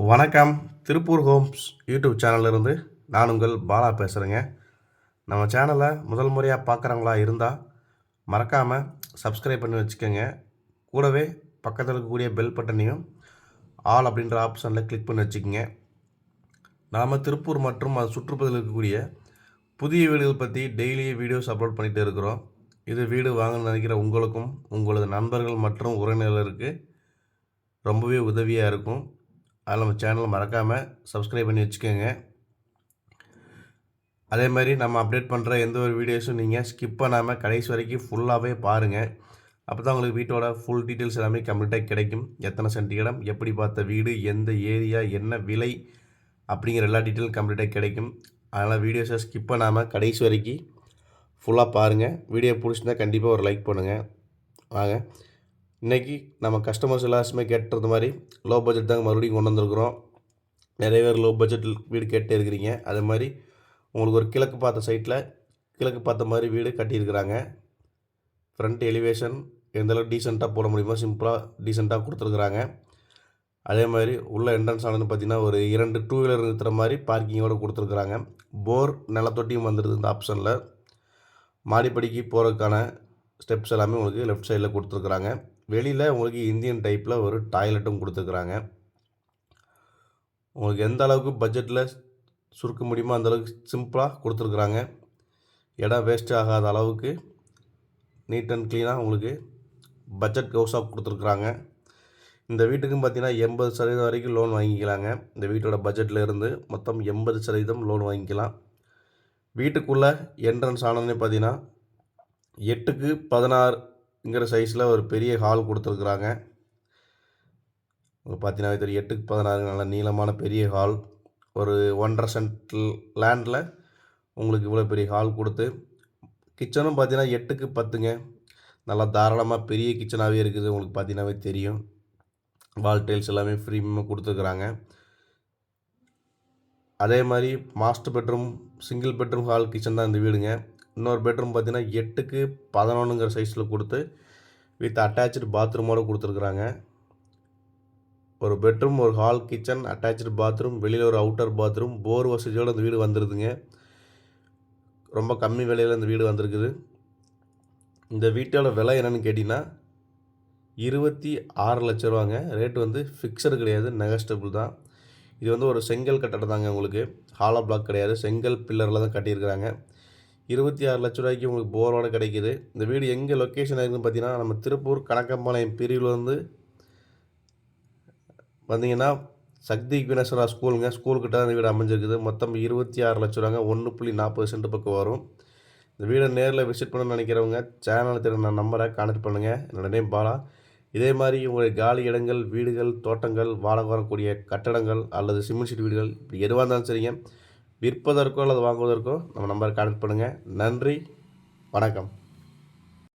வணக்கம். Tiruppur Holmes YouTube சேனல்லேருந்து நான் உங்கள் பாலா பேசுகிறேங்க. நம்ம சேனலை முதல் முறையாக பார்க்குறவங்களா இருந்தால் மறக்காமல் சப்ஸ்கிரைப் பண்ணி வச்சுக்கோங்க. கூடவே பக்கத்தில் இருக்கக்கூடிய பெல் பட்டனையும் ஆல் அப்படின்ற ஆப்ஷனில் கிளிக் பண்ணி வச்சுக்கோங்க. நாம் திருப்பூர் மற்றும் அது சுற்றுப்பகுதியில் இருக்கக்கூடிய புதிய வீடுகள் பற்றி டெய்லி வீடியோஸ் அப்லோட் பண்ணிகிட்டு இருக்கிறோம். இது வீடு வாங்கணும்னு நினைக்கிற உங்களுக்கும் உங்களது நண்பர்கள் மற்றும் உறவினர்களுக்கு ரொம்பவே உதவியாக இருக்கும். அதில் நம்ம சேனலை மறக்காமல் சப்ஸ்கிரைப் பண்ணி வச்சுக்கோங்க. அதே மாதிரி நம்ம அப்டேட் பண்ணுற எந்த ஒரு வீடியோஸும் நீங்கள் ஸ்கிப் பண்ணாமல் கடைசி வரைக்கும் ஃபுல்லாகவே பாருங்கள். அப்போ தான் உங்களுக்கு வீட்டோட ஃபுல் டீட்டெயில்ஸ் எல்லாமே கம்ப்ளீட்டாக கிடைக்கும். எத்தனை சென்ட் இடம், எப்படி பார்த்த வீடு, எந்த ஏரியா, என்ன விலை அப்படிங்கிற எல்லா டீட்டெயிலும் கம்ப்ளீட்டாக கிடைக்கும். அதனால் வீடியோஸை ஸ்கிப் பண்ணாமல் கடைசி வரைக்கும் ஃபுல்லாக பாருங்கள். வீடியோ பிடிச்சிருந்தா கண்டிப்பாக ஒரு லைக் பண்ணுங்கள். வாங்க, இன்றைக்கி நம்ம கஸ்டமர்ஸ் எல்லாருமே கேட்டுறது மாதிரி லோ பட்ஜெட் தாங்க மறுபடியும் கொண்டு வந்திருக்கிறோம். நிறைய பேர் லோ பட்ஜெட் வீடு கேட்டே இருக்கிறீங்க. அது மாதிரி உங்களுக்கு ஒரு கிழக்கு பார்த்த சைட்டில் கிழக்கு பார்த்த மாதிரி வீடு கட்டியிருக்கிறாங்க. ஃப்ரண்ட் எலிவேஷன் எந்தளவுக்கு டீசெண்டாக போட முடியுமோ சிம்பிளாக டீசெண்டாக கொடுத்துருக்குறாங்க. அதே மாதிரி உள்ள என்ட்ரன்ஸ் ஆனதுன்னு பார்த்திங்கன்னா ஒரு 2 டூ வீலர் நிறுத்துகிற மாதிரி பார்க்கிங்கோடு கொடுத்துருக்குறாங்க. போர் நிலத்தொட்டியும் வந்துடுது இந்த ஆப்ஷனில். மாடிப்படிக்கு போகிறதுக்கான ஸ்டெப்ஸ் எல்லாமே உங்களுக்கு லெஃப்ட் சைடில் கொடுத்துருக்குறாங்க. வெளியில் உங்களுக்கு இந்தியன் டைப்பில் ஒரு டாய்லெட்டும் கொடுத்துருக்குறாங்க. உங்களுக்கு எந்த அளவுக்கு பட்ஜெட்டில் சுருக்க முடியுமோ அந்தளவுக்கு சிம்பிளாக கொடுத்துருக்குறாங்க. இடம் வேஸ்ட் ஆகாத அளவுக்கு நீட் அண்ட் க்ளீனாக உங்களுக்கு பட்ஜெட் ஹவுஸாக கொடுத்துருக்குறாங்க. இந்த வீட்டுக்கும் பார்த்திங்கன்னா 80% வரைக்கும் லோன் வாங்கிக்கலாங்க. இந்த வீட்டோட பட்ஜெட்டில் இருந்து மொத்தம் 80% லோன் வாங்கிக்கலாம். வீட்டுக்குள்ளே என்ட்ரன்ஸ் ஆனதுன்னே பார்த்திங்கன்னா 8க்கு 16ங்கிற சைஸில் ஒரு பெரிய ஹால் கொடுத்துருக்குறாங்க. பார்த்தீங்கன்னா தெரியும், 8க்கு 16 நல்ல நீளமான பெரிய ஹால். ஒரு 1.5 சென்ட் லேண்டில் உங்களுக்கு இவ்வளோ பெரிய ஹால் கொடுத்து, கிச்சனும் பார்த்தீங்கன்னா 8க்கு 10ங்க. நல்லா தாராளமாக பெரிய கிச்சனாகவே இருக்குது. உங்களுக்கு பார்த்தீங்கன்னாவே தெரியும். வால் டைல்ஸ் எல்லாமே ஃப்ரீமாக கொடுத்துருக்குறாங்க. அதே மாதிரி master bedroom, single bedroom hall kitchen தான் இந்த வீடுங்க. இன்னொரு பெட்ரூம் பார்த்தீங்கன்னா 8க்கு 11ங்கிற சைஸில் கொடுத்து வித் அட்டாச்சு பாத்ரூமோடு கொடுத்துருக்குறாங்க. ஒரு பெட்ரூம், ஒரு ஹால், கிச்சன், அட்டாச்சு பாத்ரூம், வெளியில் ஒரு அவுட்டர் பாத்ரூம், போர் வசதியோடு அந்த வீடு வந்துடுதுங்க. ரொம்ப கம்மி விலையில் இந்த வீடு வந்திருக்குது. இந்த வீட்டோட விலை என்னென்னு கேட்டிங்கன்னா 26 லட்ச ரூபாங்க. ரேட்டு வந்து ஃபிக்ஸடு கிடையாது, நெகஸ்டபிள் தான். இது வந்து ஒரு செங்கல் கட்டடம் தாங்க. உங்களுக்கு ஹாலோ பிளாக் கிடையாது, செங்கல் பில்லரில் தான் கட்டியிருக்கிறாங்க. 26 லட்ச ரூபாய்க்கு உங்களுக்கு போரோடு கிடைக்கிது. இந்த வீடு எங்கே லொக்கேஷன் இருக்குதுன்னு பார்த்தீங்கன்னா நம்ம திருப்பூர் கணக்கம்பாளையம் பிரிவில் வந்து வந்தீங்கன்னா சக்தி விக்னேஸ்வரா ஸ்கூலுங்க. ஸ்கூலுக்கிட்ட அந்த வீடு அமைஞ்சிருக்குது. மொத்தம் 26 லட்ச ரூபாங்க. 1.40 சென்ட் பக்கம் வரும். இந்த வீடை நேரில் விசிட் பண்ணணும்னு நினைக்கிறவங்க சேனல் தெரிஞ்ச நம்பரை கான்டெக்ட் பண்ணுங்கள். என்னோட நேம் பாலா. இதே மாதிரி உங்களுடைய காலி இடங்கள், வீடுகள், தோட்டங்கள், வாடகை வரக்கூடிய கட்டடங்கள் அல்லது சிமெண்ட் ஷீட் வீடுகள் இப்படி எதுவாக இருந்தாலும் சரிங்க, விற்பதற்கோ அல்லது வாங்குவதற்கோ நம்ம நம்பரை கான்டெக்ட் பண்ணுங்கள். நன்றி, வணக்கம்.